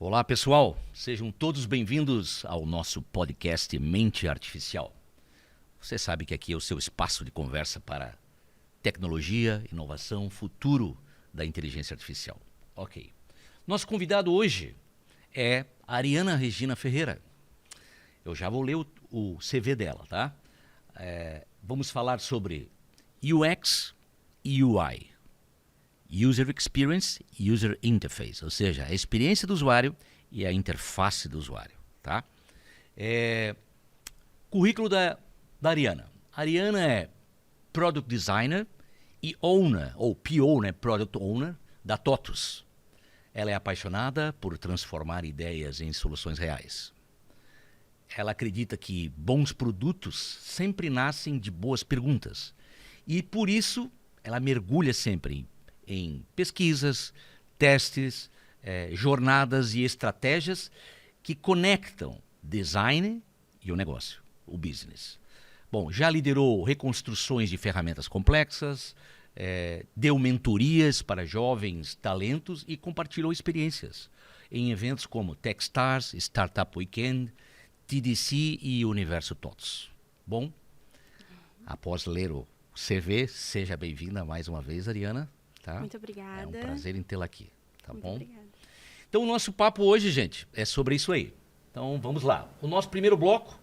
Olá, pessoal. Sejam todos bem-vindos ao nosso podcast Mente Artificial. Você sabe que aqui é o seu espaço de conversa para tecnologia, inovação, futuro da inteligência artificial. Ok. Nosso convidado hoje é a Ariana Regina Ferreira. Eu já vou ler o CV dela, tá? Vamos falar sobre UX e UI. User Experience e User Interface, ou seja, a experiência do usuário e a interface do usuário, tá? Currículo da Ariana. A Ariana é Product Designer e Owner, ou PO, né, Product Owner, da TOTUS. Ela é apaixonada por transformar ideias em soluções reais. Ela acredita que bons produtos sempre nascem de boas perguntas. E por isso ela mergulha sempre em pesquisas, testes, jornadas e estratégias que conectam design e o negócio, o business. Bom, já liderou reconstruções de ferramentas complexas, deu mentorias para jovens talentos e compartilhou experiências em eventos como Techstars, Startup Weekend, TDC e Universo TOTS. Bom, após ler o CV, seja bem-vinda mais uma vez, Ariana. Tá? Muito obrigada. É um prazer em tê-la aqui, tá Muito bom? obrigada. Então, o nosso papo hoje, gente, é sobre isso aí. Então, vamos lá. O nosso primeiro bloco,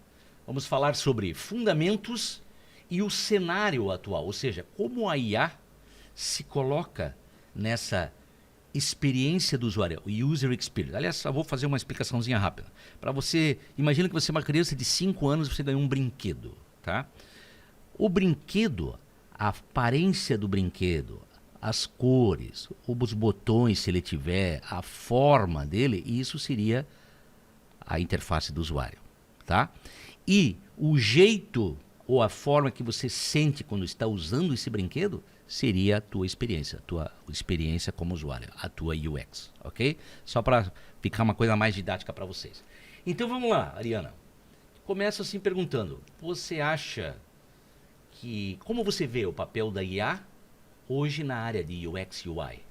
vamos falar sobre fundamentos e o cenário atual, ou seja, como a IA se coloca nessa experiência do usuário, o User Experience. Aliás, só vou fazer uma explicaçãozinha rápida. Para você, imagina que você é uma criança de 5 anos e você ganhou um brinquedo, tá? O brinquedo, a aparência do brinquedo, as cores, os botões, se ele tiver, a forma dele, isso seria a interface do usuário, tá? E o jeito ou a forma que você sente quando está usando esse brinquedo seria a tua experiência como usuário, a tua UX, ok? Só para ficar uma coisa mais didática para vocês. Então vamos lá, Ariana. Começa assim perguntando, você acha que, como você vê o papel da IA hoje na área de UX e UI?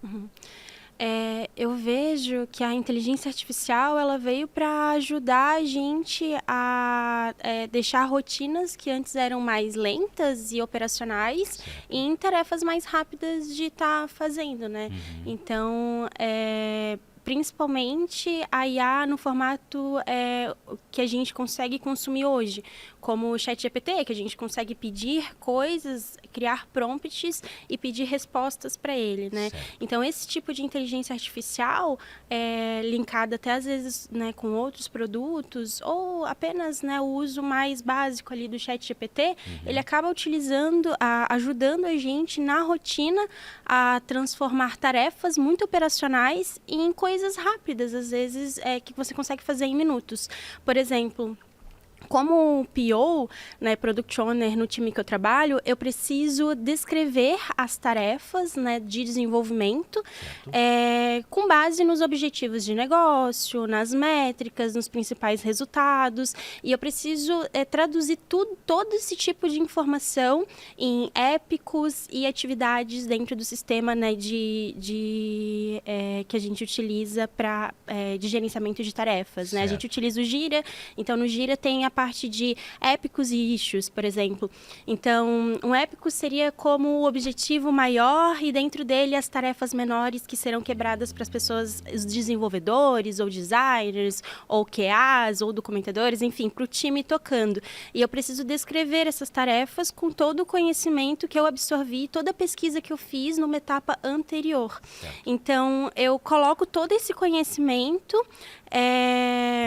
Eu vejo que a inteligência artificial ela veio para ajudar a gente a deixar rotinas que antes eram mais lentas e operacionais em tarefas mais rápidas de estar fazendo, né? Então, principalmente a IA no formato que a gente consegue consumir hoje, como o ChatGPT, que a gente consegue pedir coisas, criar prompts e pedir respostas para ele, né? Certo. Então, esse tipo de inteligência artificial, linkada até às vezes, né, com outros produtos, ou apenas, né, o uso mais básico ali do ChatGPT, ele acaba ajudando a gente na rotina a transformar tarefas muito operacionais em coisas rápidas, às vezes, que você consegue fazer em minutos. Por exemplo, como PO, né, Product Owner no time que eu trabalho, eu preciso descrever as tarefas, né, de desenvolvimento com base nos objetivos de negócio, nas métricas, nos principais resultados. E eu preciso traduzir todo esse tipo de informação em épicos e atividades dentro do sistema, né, que a gente utiliza de gerenciamento de tarefas. Né? A gente utiliza o Jira, então no Jira tem a parte de épicos e issues, por exemplo. Então, um épico seria como o objetivo maior e dentro dele as tarefas menores que serão quebradas para as pessoas, os desenvolvedores, ou designers, ou QAs, ou documentadores, enfim, para o time tocando. E eu preciso descrever essas tarefas com todo o conhecimento que eu absorvi, toda a pesquisa que eu fiz numa etapa anterior. Então, eu coloco todo esse conhecimento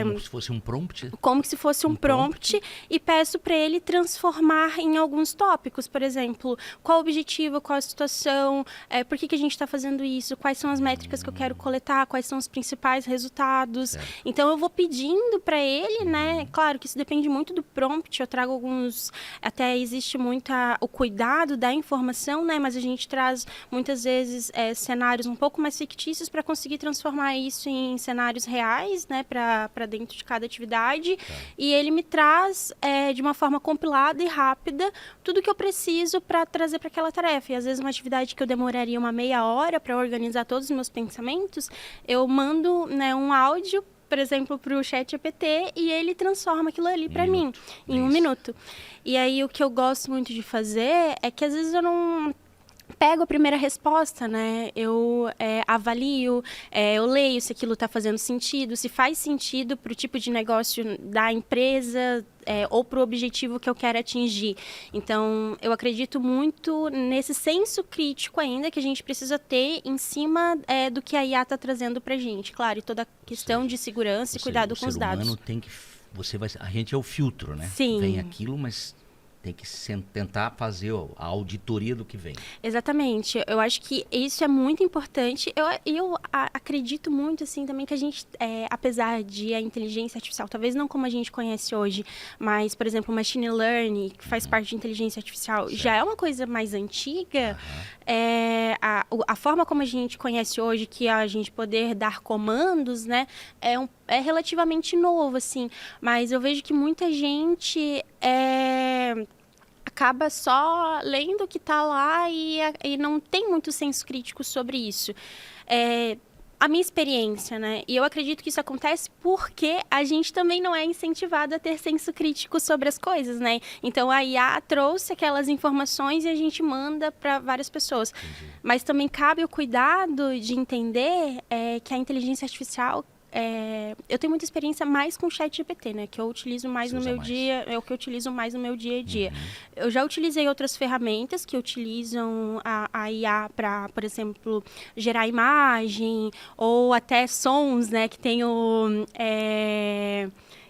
como se fosse um prompt? Como se fosse um prompt e peço para ele transformar em alguns tópicos. Por exemplo, qual o objetivo, qual a situação, por que a gente está fazendo isso, quais são as métricas que eu quero coletar, quais são os principais resultados. Então, eu vou pedindo para ele, né? Claro que isso depende muito do prompt, eu trago alguns... Até existe muito o cuidado da informação, né? Mas a gente traz, muitas vezes, cenários um pouco mais fictícios para conseguir transformar isso em cenários reais. traz, né, para dentro de cada atividade, e ele me traz de uma forma compilada e rápida tudo que eu preciso para trazer para aquela tarefa. E às vezes uma atividade que eu demoraria uma meia hora para organizar todos os meus pensamentos, eu mando, né, um áudio, por exemplo, para o ChatGPT, e ele transforma aquilo ali para mim em 1 minuto. E aí o que eu gosto muito de fazer é que às vezes eu não pego a primeira resposta, né? Eu avalio, eu leio se aquilo está fazendo sentido, se faz sentido para o tipo de negócio da empresa ou para o objetivo que eu quero atingir. Então, eu acredito muito nesse senso crítico ainda que a gente precisa ter em cima do que a IA está trazendo para a gente. Claro, e toda a questão de segurança e cuidado com os dados. O ser humano tem que... a gente é o filtro, né? Sim. Vem aquilo, mas... tem que tentar fazer a auditoria do que vem. Exatamente. Eu acho que isso é muito importante. Eu acredito muito, assim, também que a gente, apesar de a inteligência artificial, talvez não como a gente conhece hoje, mas, por exemplo, o machine learning, que faz parte de inteligência artificial, já é uma coisa mais antiga. A forma como a gente conhece hoje, que a gente poder dar comandos, né, é relativamente novo, assim. Mas eu vejo que muita gente acaba só lendo o que está lá e não tem muito senso crítico sobre isso. A minha experiência, né? E eu acredito que isso acontece porque a gente também não é incentivado a ter senso crítico sobre as coisas, né? Então, a IA trouxe aquelas informações e a gente manda para várias pessoas. Entendi. Mas também cabe o cuidado de entender que a inteligência artificial... eu tenho muita experiência mais com o ChatGPT, né? Que eu utilizo mais no meu dia, é o que eu utilizo mais no meu dia a dia. Eu já utilizei outras ferramentas que utilizam a IA para, por exemplo, gerar imagem ou até sons, né? Que tem o...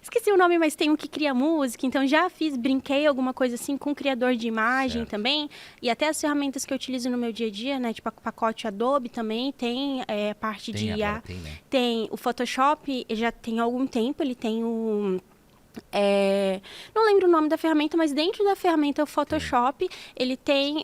esqueci o nome, mas tem um que cria música. Então, já brinquei alguma coisa assim com o criador de imagem também. E até as ferramentas que eu utilizo no meu dia a dia, né? Tipo, o pacote Adobe também tem parte de IA. Agora, né? Tem o Photoshop, já tem algum tempo, ele tem o... não lembro o nome da ferramenta, mas dentro da ferramenta o Photoshop, ele tem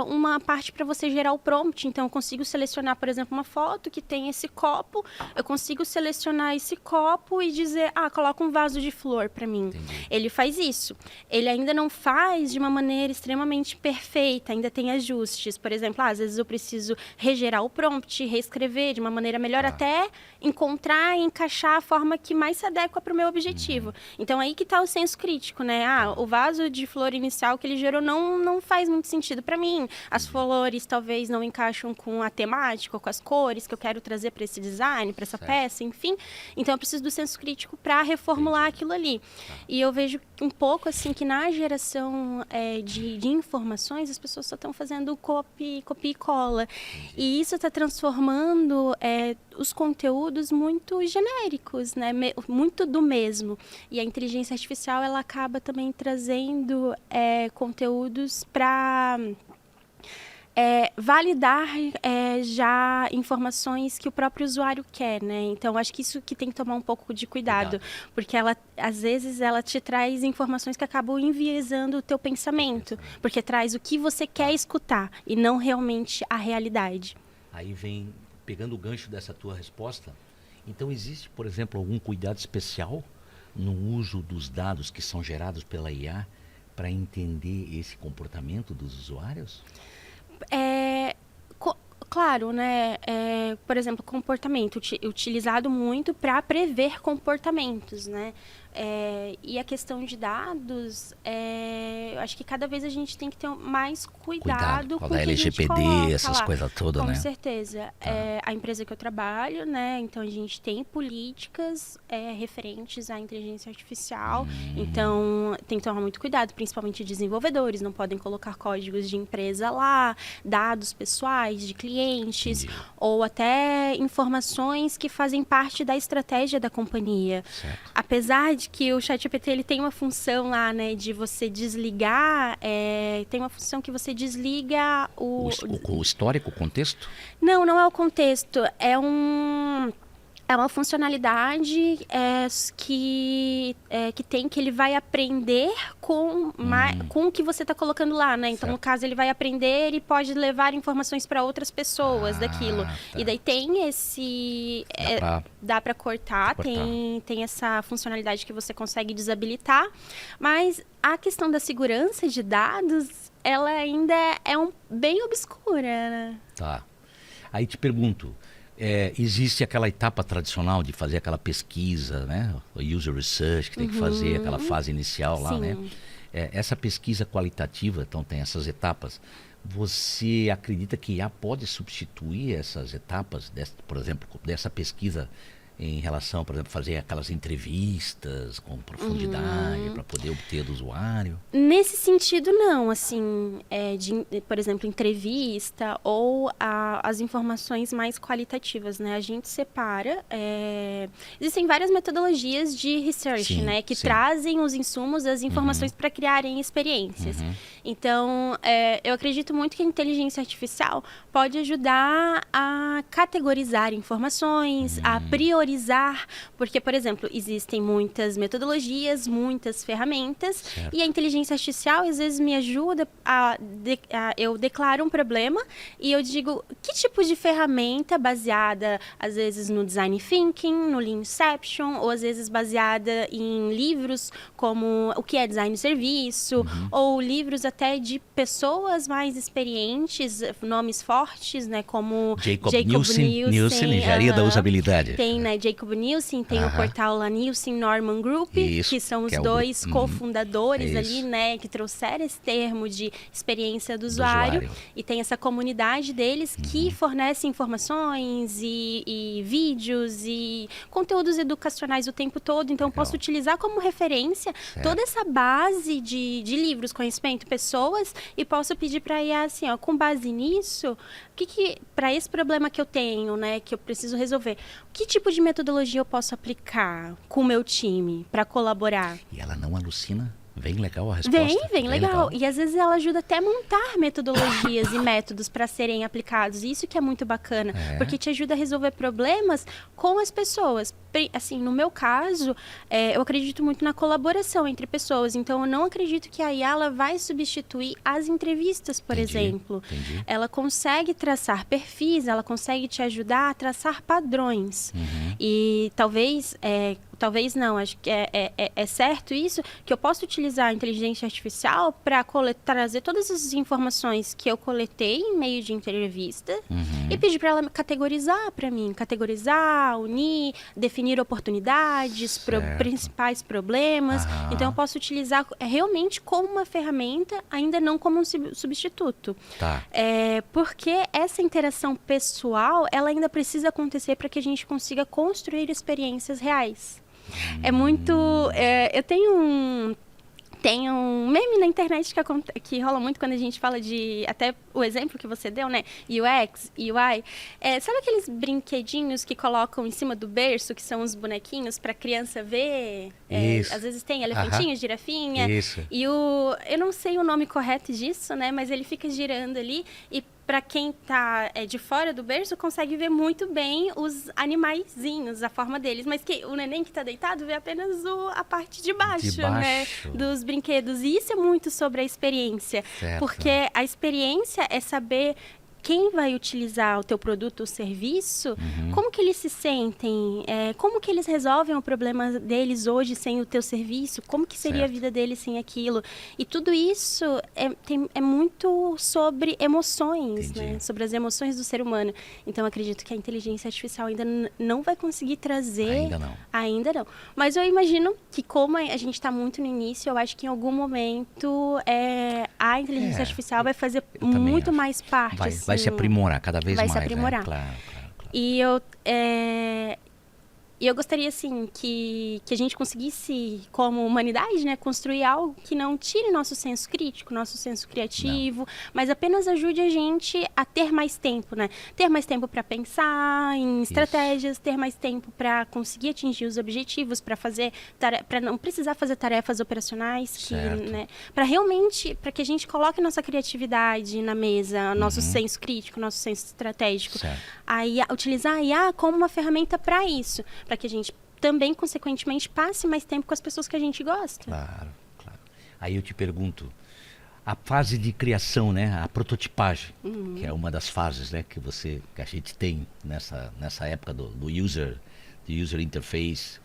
uma parte para você gerar o prompt. Então, eu consigo selecionar, por exemplo, uma foto que tem esse copo. Eu consigo selecionar esse copo e dizer, coloca um vaso de flor para mim. Entendi. Ele faz isso. Ele ainda não faz de uma maneira extremamente perfeita, ainda tem ajustes. Por exemplo, às vezes eu preciso regerar o prompt, reescrever de uma maneira melhor, até encontrar e encaixar a forma que mais se adequa para o meu objetivo. Então, aí que está o senso crítico, né? O vaso de flor inicial que ele gerou não faz muito sentido para mim. As flores talvez não encaixam com a temática, com as cores que eu quero trazer para esse design, para essa peça, enfim. Então, eu preciso do senso crítico para reformular aquilo ali. E eu vejo um pouco, assim, que na geração de informações, as pessoas só estão fazendo copia e cola. E isso está transformando os conteúdos muito genéricos, né? Muito do mesmo. E a inteligência artificial, ela acaba também trazendo conteúdos para validar já informações que o próprio usuário quer, né? Então, acho que isso que tem que tomar um pouco de cuidado, porque às vezes ela te traz informações que acabam enviesando o teu pensamento, porque traz o que você quer escutar e não realmente a realidade. Aí vem, pegando o gancho dessa tua resposta, então existe, por exemplo, algum cuidado especial no uso dos dados que são gerados pela IA para entender esse comportamento dos usuários? Claro, né? Por exemplo, comportamento utilizado muito para prever comportamentos, né? E a questão de dados, eu acho que cada vez a gente tem que ter mais cuidado com o que LGPD, a gente coloca essas lá. coisas todas, né? Com certeza. A empresa que eu trabalho, né? Então, a gente tem políticas referentes à inteligência artificial. Então, tem que tomar muito cuidado, principalmente desenvolvedores. Não podem colocar códigos de empresa lá, dados pessoais de clientes, ou até informações que fazem parte da estratégia da companhia. Certo. Apesar de que o ChatGPT ele tem uma função lá, né, de você desligar, tem uma função que você desliga o histórico, o contexto? Não é o contexto, É uma funcionalidade que ele vai aprender com o que você está colocando lá, né? Então, Certo. no caso, ele vai aprender e pode levar informações para outras pessoas daquilo. Tá. E daí tem esse... Dá para cortar, tem essa funcionalidade que você consegue desabilitar, mas a questão da segurança de dados, ela ainda é bem obscura, né? Tá. Aí te pergunto, existe aquela etapa tradicional de fazer aquela pesquisa, né? O user research, que tem que fazer aquela fase inicial lá, Sim. né? Essa pesquisa qualitativa, então tem essas etapas. Você acredita que IA pode substituir essas etapas, por exemplo, dessa pesquisa em relação, por exemplo, fazer aquelas entrevistas com profundidade para poder obter do usuário? Nesse sentido, não. Assim, por exemplo, entrevista ou as informações mais qualitativas, né? A gente separa... existem várias metodologias de research, né? Que trazem os insumos, as informações para criarem experiências. Então, eu acredito muito que a inteligência artificial pode ajudar a categorizar informações, a priorizar, porque, por exemplo, existem muitas metodologias, muitas ferramentas, e a inteligência artificial às vezes me ajuda eu declaro um problema e eu digo que tipo de ferramenta baseada, às vezes, no design thinking, no lean inception, ou às vezes baseada em livros como o que é design de serviço, ou livros até de pessoas mais experientes, nomes fortes, né, como Jacob Nielsen, Engenharia da Usabilidade. Tem, né, Jacob Nielsen, tem o portal lá Nielsen Norman Group, que são os dois cofundadores ali, né, que trouxeram esse termo de experiência do usuário. E tem essa comunidade deles que fornece informações e vídeos e conteúdos educacionais o tempo todo. Então, eu posso utilizar como referência toda essa base de livros, conhecimento, pessoas, e posso pedir para a IA assim, ó, com base nisso, para esse problema que eu tenho, né, que eu preciso resolver, que tipo de metodologia eu posso aplicar com o meu time para colaborar? E ela não alucina? Vem legal a resposta? Vem legal. E às vezes ela ajuda até a montar metodologias e métodos para serem aplicados. Isso que é muito bacana, porque te ajuda a resolver problemas com as pessoas. Assim, no meu caso, eu acredito muito na colaboração entre pessoas. Então, eu não acredito que a IA ela vai substituir as entrevistas, por exemplo. Ela consegue traçar perfis, ela consegue te ajudar a traçar padrões. E talvez não, acho que é certo isso, que eu posso utilizar a inteligência artificial para trazer todas as informações que eu coletei em meio de entrevista e pedir para ela categorizar para mim, unir, definir oportunidades, principais problemas. Então, eu posso utilizar realmente como uma ferramenta, ainda não como um substituto. Porque essa interação pessoal, ela ainda precisa acontecer para que a gente consiga construir experiências reais. É muito... eu tenho um meme na internet que rola muito quando a gente fala de... Até o exemplo que você deu, né? UX, UI. Sabe aqueles brinquedinhos que colocam em cima do berço, que são os bonequinhos para a criança ver? Às vezes tem elefantinho, girafinha. Isso. E eu não sei o nome correto disso, né? Mas ele fica girando ali e para quem está de fora do berço, consegue ver muito bem os animaizinhos, a forma deles. Mas o neném que está deitado vê apenas a parte de baixo, né, dos brinquedos. E isso é muito sobre a experiência. Porque a experiência é saber quem vai utilizar o teu produto ou serviço, como que eles se sentem, como que eles resolvem o problema deles hoje sem o teu serviço, como que seria a vida deles sem aquilo. E tudo isso é muito sobre emoções, né? Sobre as emoções do ser humano. Então, acredito que a inteligência artificial ainda não vai conseguir trazer... Ainda não. Mas eu imagino que como a gente está muito no início, eu acho que em algum momento a inteligência artificial vai fazer muito mais parte. Vai se aprimorar cada vez mais. Vai se aprimorar. Claro. E E eu gostaria, assim, que a gente conseguisse, como humanidade, né, construir algo que não tire nosso senso crítico, nosso senso criativo, mas apenas ajude a gente a ter mais tempo, né? Ter mais tempo para pensar em estratégias, ter mais tempo para conseguir atingir os objetivos, para não precisar fazer tarefas operacionais, que, né, para realmente, para que a gente coloque nossa criatividade na mesa, nosso senso crítico, nosso senso estratégico. Aí, utilizar a IA como uma ferramenta para isso, para que a gente também, consequentemente, passe mais tempo com as pessoas que a gente gosta. Claro, claro. Aí eu te pergunto, a fase de criação, né, a prototipagem, que é uma das fases, né, que a gente tem nessa época do user interface,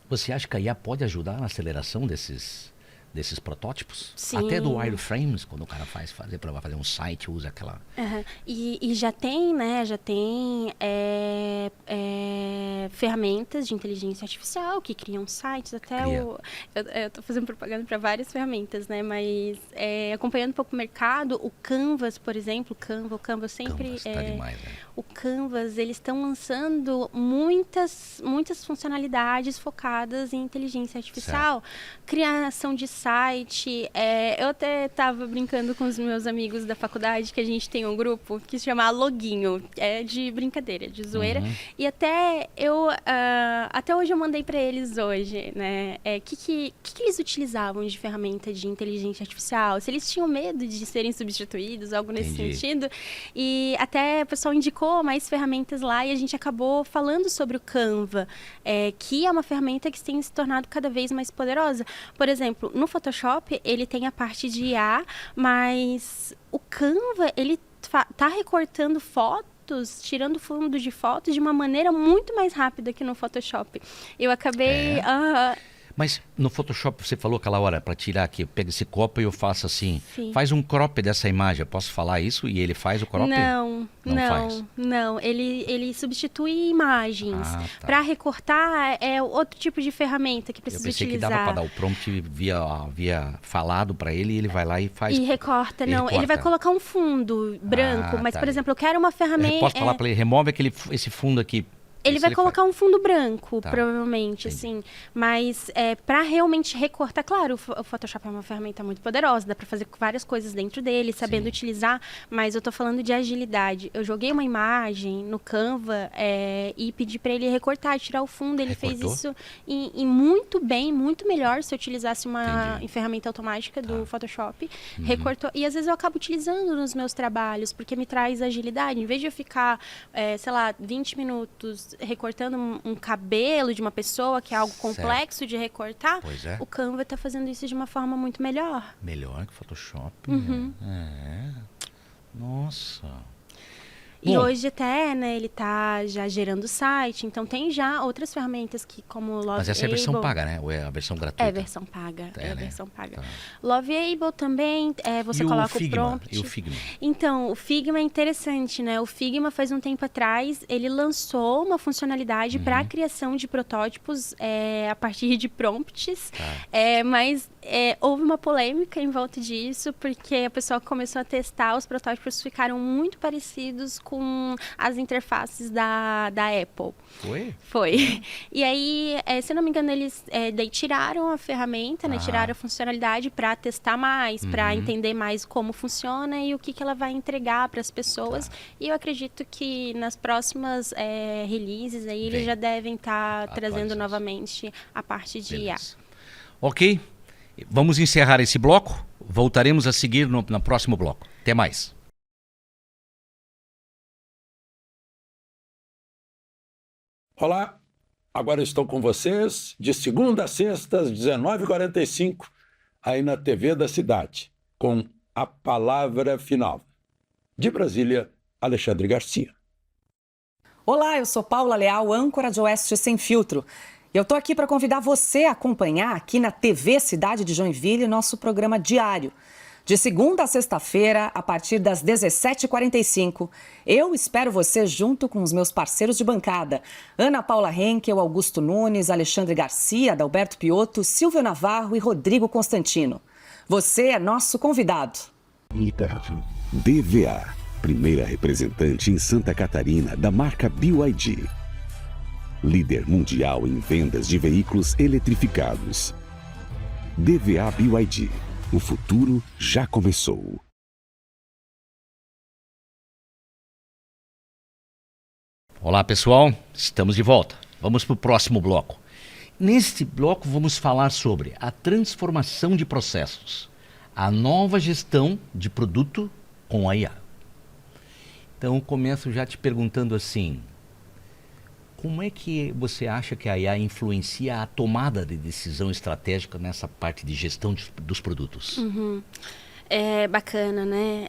você acha que a IA pode ajudar na aceleração desses protótipos? Sim. Até do wireframes, quando o cara vai fazer um site, usa aquela... E já tem, né, ferramentas de inteligência artificial que criam sites, eu estou fazendo propaganda para várias ferramentas, né, mas acompanhando um pouco o mercado, o Canvas, por exemplo, o Canvas sempre... Canvas, tá demais, né? O Canvas, eles estão lançando muitas funcionalidades focadas em inteligência artificial, criação de site. Eu até estava brincando com os meus amigos da faculdade que a gente tem um grupo que se chama Loguinho, de brincadeira, de zoeira. E até hoje eu mandei para eles hoje, né? Que eles utilizavam de ferramenta de inteligência artificial? Se eles tinham medo de serem substituídos, algo nesse sentido. E até o pessoal indicou mais ferramentas lá e a gente acabou falando sobre o Canva, que é uma ferramenta que tem se tornado cada vez mais poderosa. Por exemplo, no Photoshop, ele tem a parte de IA, mas o Canva, ele tá recortando fotos, tirando fundo de fotos de uma maneira muito mais rápida que no Photoshop. Eu acabei... Mas no Photoshop você falou aquela hora para tirar aqui, eu pego esse copo e eu faço assim. Sim. Faz um crop dessa imagem. Eu posso falar isso e ele faz o crop? Não. Ele substitui imagens. Para recortar é outro tipo de ferramenta que precisa utilizar. Eu pensei que dava para dar o prompt via falado para ele e ele vai lá e faz. E recorta. Ele vai colocar um fundo branco. Mas, por exemplo, eu quero uma ferramenta... Eu posso falar para ele, remove esse fundo aqui. Ele vai colocar um fundo branco, provavelmente, assim. Mas para realmente recortar, claro, o Photoshop é uma ferramenta muito poderosa, dá para fazer várias coisas dentro dele, sabendo utilizar, mas eu tô falando de agilidade. Eu joguei uma imagem no Canva e pedi para ele recortar, tirar o fundo, ele fez isso e muito bem, muito melhor se eu utilizasse uma ferramenta automática do Photoshop. Recortou, e às vezes eu acabo utilizando nos meus trabalhos, porque me traz agilidade. Em vez de eu ficar, 20 minutos recortando um cabelo de uma pessoa, que é algo complexo de recortar, o Canva está fazendo isso de uma forma muito melhor. Melhor que o Photoshop, Nossa. E hoje até, né, ele tá já gerando site, então tem já outras ferramentas que, como o Loveable... Mas essa é a versão paga, né? Ou é a versão gratuita? É a versão paga, a versão paga. Loveable também, você coloca o prompt. E o Figma? Então, o Figma é interessante, né? O Figma, faz um tempo atrás, ele lançou uma funcionalidade para a criação de protótipos a partir de prompts, mas houve uma polêmica em volta disso, porque a pessoa começou a testar, os protótipos ficaram muito parecidos com as interfaces da Apple. Foi. E aí, se não me engano, eles daí tiraram a ferramenta, né? Tiraram a funcionalidade para testar mais, para entender mais como funciona e o que ela vai entregar para as pessoas. E eu acredito que nas próximas releases aí, eles já devem estar trazendo novamente a parte de IA. Ok. Vamos encerrar esse bloco. Voltaremos a seguir no próximo bloco. Até mais. Olá, agora estou com vocês de segunda a sexta às 19h45, aí na TV da cidade, com A Palavra Final. De Brasília, Alexandre Garcia. Olá, eu sou Paula Leal, âncora de Oeste Sem Filtro. E eu estou aqui para convidar você a acompanhar aqui na TV Cidade de Joinville nosso programa diário. De segunda a sexta-feira, a partir das 17h45. Eu espero você junto com os meus parceiros de bancada. Ana Paula Henkel, Augusto Nunes, Alexandre Garcia, Adalberto Piotto, Silvio Navarro e Rodrigo Constantino. Você é nosso convidado. DVA, primeira representante em Santa Catarina da marca BYD. líder mundial em vendas de veículos eletrificados. DVA BYD. O futuro já começou. Olá, pessoal. Estamos de volta. Vamos para o próximo bloco. Neste bloco, vamos falar sobre a transformação de processos, a nova gestão de produto com a IA. Então, começo já te perguntando assim, como é que você acha que a IA influencia a tomada de decisão estratégica nessa parte de gestão dos produtos? É bacana, né?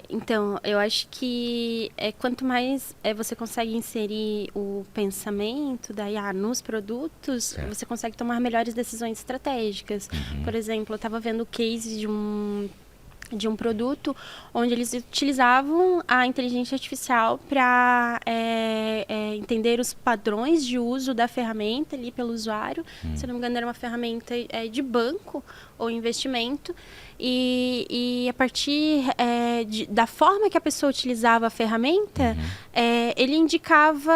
Então, eu acho que quanto mais você consegue inserir o pensamento da IA nos produtos, Certo. você consegue tomar melhores decisões estratégicas. Por exemplo, eu estava vendo o case de um produto onde eles utilizavam a inteligência artificial para entender os padrões de uso da ferramenta ali pelo usuário. Se não me engano, era uma ferramenta de banco ou investimento. E a partir da forma que a pessoa utilizava a ferramenta, ele indicava,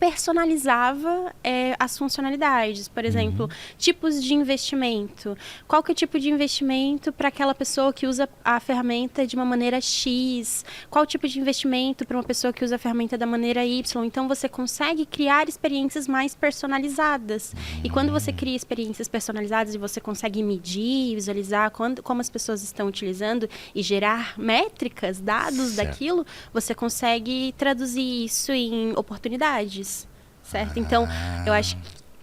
personalizava as funcionalidades. Por exemplo, tipos de investimento. Qual que é o tipo de investimento para aquela pessoa que usa a ferramenta de uma maneira X? Qual o tipo de investimento para uma pessoa que usa a ferramenta da maneira Y? Então, você consegue criar experiências mais personalizadas. E quando você cria experiências personalizadas e você consegue medir, visualizar como as pessoas estão utilizando e gerar métricas, dados daquilo, você consegue traduzir isso em oportunidades. Certo? Então,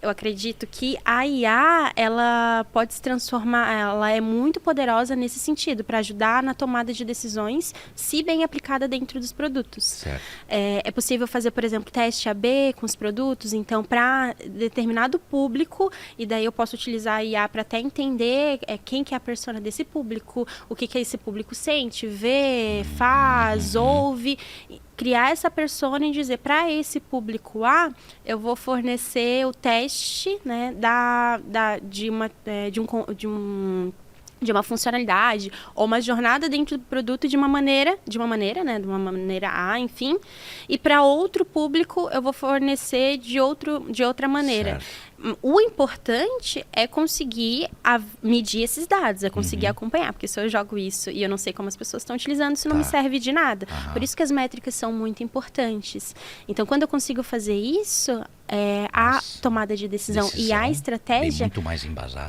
eu acredito que a IA, ela pode se transformar, ela é muito poderosa nesse sentido, para ajudar na tomada de decisões, se bem aplicada dentro dos produtos. Certo. É possível fazer, por exemplo, teste AB com os produtos, então, para determinado público, e daí eu posso utilizar a IA para até entender quem que é a persona desse público, o que esse público sente, vê, faz, ouve, criar essa persona e dizer, para esse público A, eu vou fornecer o teste, né, de uma funcionalidade ou uma jornada dentro do produto de uma maneira, A, enfim, e para outro público eu vou fornecer de outra maneira. Certo. O importante é conseguir medir esses dados, é conseguir acompanhar, porque se eu jogo isso e eu não sei como as pessoas estão utilizando, isso não me serve de nada. Por isso que as métricas são muito importantes. Então, quando eu consigo fazer isso, a tomada de decisão e a estratégia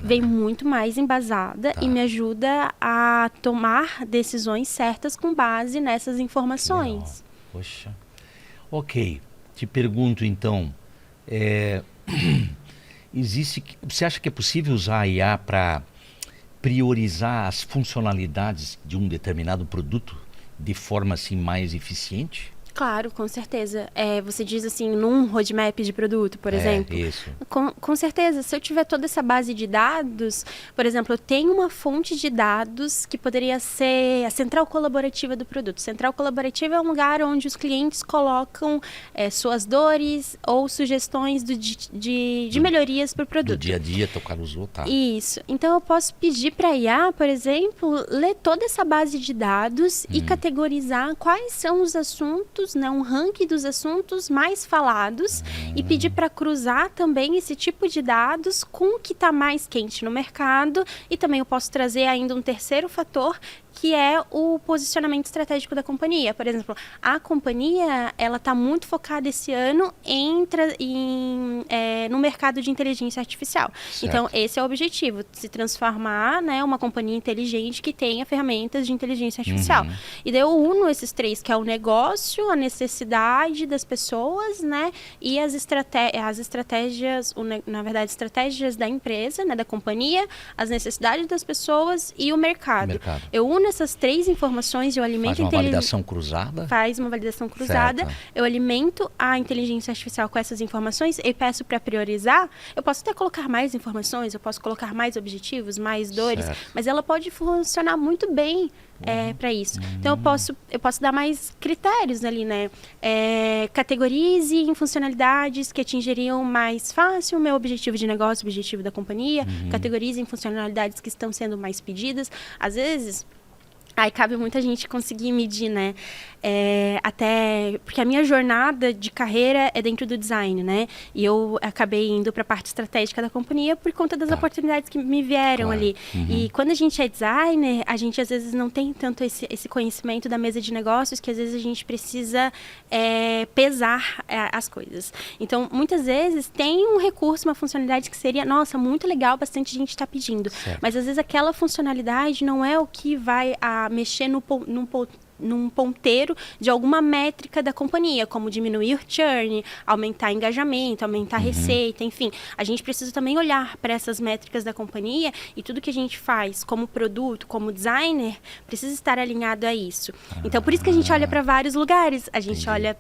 vem muito mais embasada. e me ajuda a tomar decisões certas com base nessas informações. Legal. Poxa. Ok. Te pergunto, então, você acha que é possível usar a IA para priorizar as funcionalidades de um determinado produto de forma assim mais eficiente? Claro, com certeza. Você diz assim, num roadmap de produto, por exemplo? Isso. Com certeza. Se eu tiver toda essa base de dados, por exemplo, eu tenho uma fonte de dados que poderia ser a central colaborativa do produto. Central colaborativa é um lugar onde os clientes colocam suas dores ou sugestões de melhorias para o produto. Do dia a dia, tocar os outros. Isso. Então, eu posso pedir para a IA, por exemplo, ler toda essa base de dados e categorizar quais são os assuntos, né, um ranking dos assuntos mais falados e pedir para cruzar também esse tipo de dados com o que está mais quente no mercado. E também eu posso trazer ainda um terceiro fator, que é o posicionamento estratégico da companhia. Por exemplo, a companhia ela está muito focada esse ano no mercado de inteligência artificial. Certo. Então, esse é o objetivo, se transformar, né, uma companhia inteligente que tenha ferramentas de inteligência artificial. E daí eu uno esses três, que é o negócio, a necessidade das pessoas, né, e as estratégias, na verdade, estratégias da empresa, né, da companhia, as necessidades das pessoas e o mercado. Eu uno essas três informações e eu alimento Faz uma validação cruzada. Faz uma validação cruzada. Certo. Eu alimento a inteligência artificial com essas informações e peço para priorizar. Eu posso até colocar mais informações, eu posso colocar mais objetivos, mais dores, mas ela pode funcionar muito bem para isso. Então, eu posso dar mais critérios ali, né? Categorize em funcionalidades que atingiriam mais fácil o meu objetivo de negócio, o objetivo da companhia. Categorize em funcionalidades que estão sendo mais pedidas. Às vezes, Aí cabe muita gente conseguir medir, né? Até porque a minha jornada de carreira é dentro do design, né? E eu acabei indo para a parte estratégica da companhia por conta das oportunidades que me vieram ali. E quando a gente é designer, a gente às vezes não tem tanto esse conhecimento da mesa de negócios, que às vezes a gente precisa pesar as coisas. Então, muitas vezes tem um recurso, uma funcionalidade que seria, nossa, muito legal, bastante gente está pedindo. Certo. Mas às vezes aquela funcionalidade não é o que vai mexer num ponteiro de alguma métrica da companhia, como diminuir o churn, aumentar engajamento, aumentar a receita, enfim. A gente precisa também olhar para essas métricas da companhia e tudo que a gente faz como produto, como designer, precisa estar alinhado a isso. Então, por isso que a gente olha para vários lugares. A gente olha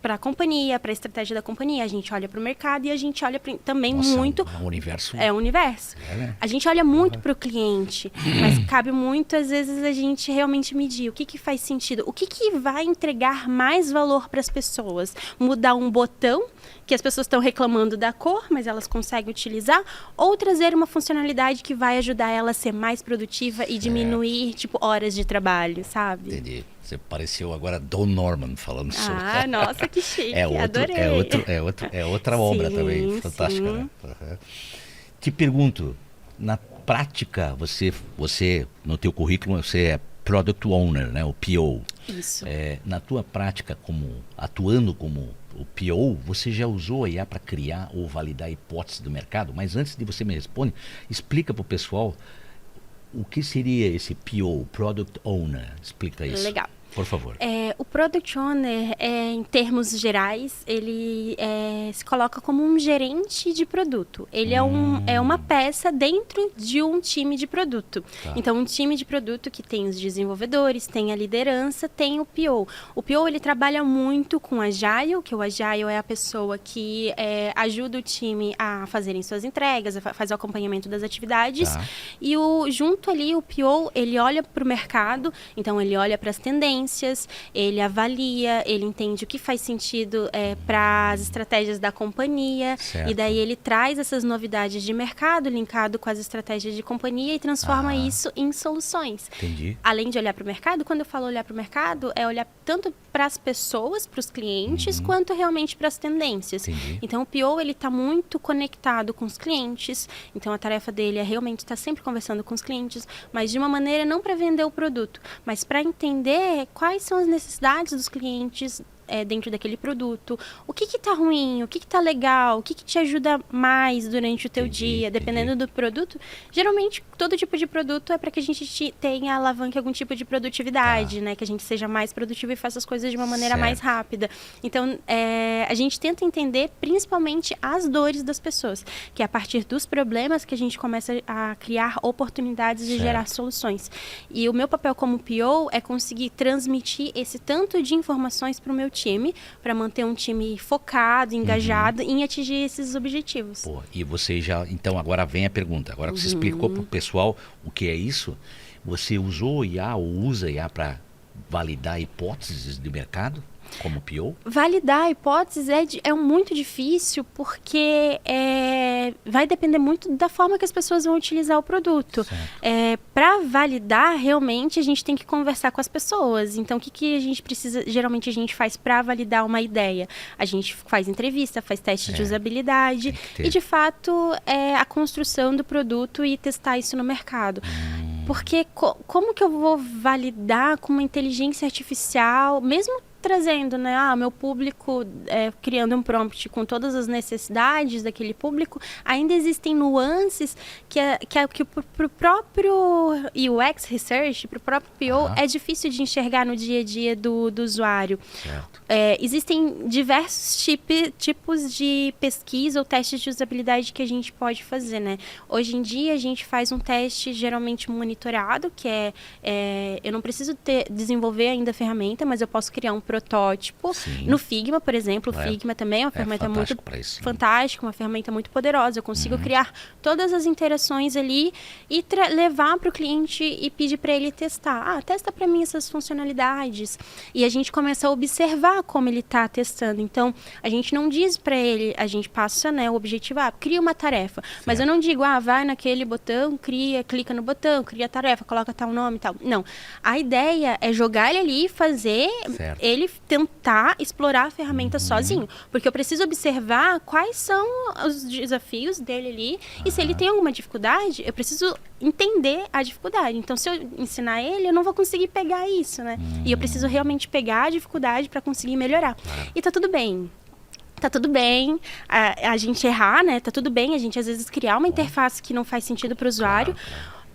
para a companhia, para a estratégia da companhia, a gente olha para o mercado e a gente olha também muito... O universo. É o universo. Né? A gente olha muito para o cliente, mas cabe muito, às vezes, a gente realmente medir o que faz sentido, o que vai entregar mais valor para as pessoas. Mudar um botão, que as pessoas estão reclamando da cor, mas elas conseguem utilizar, ou trazer uma funcionalidade que vai ajudar ela a ser mais produtiva e diminuir, horas de trabalho, sabe? Entendi. Você pareceu agora Don Norman falando sobre... Ah, nossa, que chique, adorei. É outra obra também, fantástica. Sim. Né? Te pergunto, na prática, você no teu currículo, você é Product Owner, né, o PO. Isso. Na tua prática, atuando como o PO, você já usou a IA para criar ou validar hipóteses do mercado? Mas antes de você me responder, explica para o pessoal o que seria esse PO, Product Owner. Explica isso. Legal. Por favor. O Product Owner, em termos gerais, ele se coloca como um gerente de produto. Ele é uma peça dentro de um time de produto. Tá. Então, um time de produto que tem os desenvolvedores, tem a liderança, tem o PO. O PO, ele trabalha muito com Agile, que o Agile é a pessoa que ajuda o time a fazerem suas entregas, a fazer o acompanhamento das atividades. Tá. E junto ali, o PO, ele olha para o mercado, então ele olha para as tendências, ele avalia, ele entende o que faz sentido para as estratégias da companhia. Certo. E daí ele traz essas novidades de mercado linkado com as estratégias de companhia e transforma isso em soluções. Entendi. Além de olhar para o mercado, quando eu falo olhar para o mercado, é olhar tanto para as pessoas, para os clientes, quanto realmente para as tendências. Entendi. Então, o PO, ele está muito conectado com os clientes. Então, a tarefa dele é realmente estar sempre conversando com os clientes, mas de uma maneira não para vender o produto, mas para entender quais são as necessidades dos clientes dentro daquele produto. O que está ruim, o que está legal, o que te ajuda mais durante o teu dia, dependendo do produto. Geralmente, todo tipo de produto é para que a gente tenha alavanque algum tipo de produtividade, né? Que a gente seja mais produtivo e faça as coisas de uma maneira mais rápida. Então, a gente tenta entender principalmente as dores das pessoas, que é a partir dos problemas que a gente começa a criar oportunidades de gerar soluções. E o meu papel como PO é conseguir transmitir esse tanto de informações para o meu time, para manter um time focado, engajado em atingir esses objetivos. Pô, e você já... Então, agora vem a pergunta. Agora que você explicou para o pessoal o que é isso, você usou IA ou usa IA para validar hipóteses de mercado como PO? Validar hipóteses é muito difícil porque vai depender muito da forma que as pessoas vão utilizar o produto. Para validar, realmente, a gente tem que conversar com as pessoas. Então, o que a gente precisa, geralmente a gente faz para validar uma ideia? A gente faz entrevista, faz teste de usabilidade e, de fato, a construção do produto e testar isso no mercado. Porque como que eu vou validar com uma inteligência artificial, mesmo trazendo, né, meu público, criando um prompt com todas as necessidades daquele público, ainda existem nuances que para o próprio UX Research, para o próprio PO, é difícil de enxergar no dia a dia do usuário. Existem diversos tipos de pesquisa ou testes de usabilidade que a gente pode fazer, né? Hoje em dia, a gente faz um teste geralmente monitorado, que eu não preciso desenvolver ainda a ferramenta, mas eu posso criar um protótipo. Sim. No Figma, por exemplo, o Figma também é uma ferramenta muito fantástico pra isso, sim. fantástica, uma ferramenta muito poderosa. Eu consigo criar todas as interações ali e levar para o cliente e pedir para ele testar. Testa para mim essas funcionalidades. E a gente começa a observar como ele está testando. Então, a gente não diz para ele, a gente passa, né, o objetivo, cria uma tarefa. Certo. Mas eu não digo, vai naquele botão, clica no botão, cria a tarefa, coloca tal nome e tal. Não. A ideia é jogar ele ali e fazer ele tentar explorar a ferramenta sozinho. Porque eu preciso observar quais são os desafios dele ali. E se ele tem alguma dificuldade, eu preciso entender a dificuldade. Então, se eu ensinar ele, eu não vou conseguir pegar isso, né? E eu preciso realmente pegar a dificuldade para conseguir melhorar. E tá tudo bem. Tá tudo bem a gente errar, né? Tá tudo bem a gente, às vezes, criar uma interface que não faz sentido para o usuário.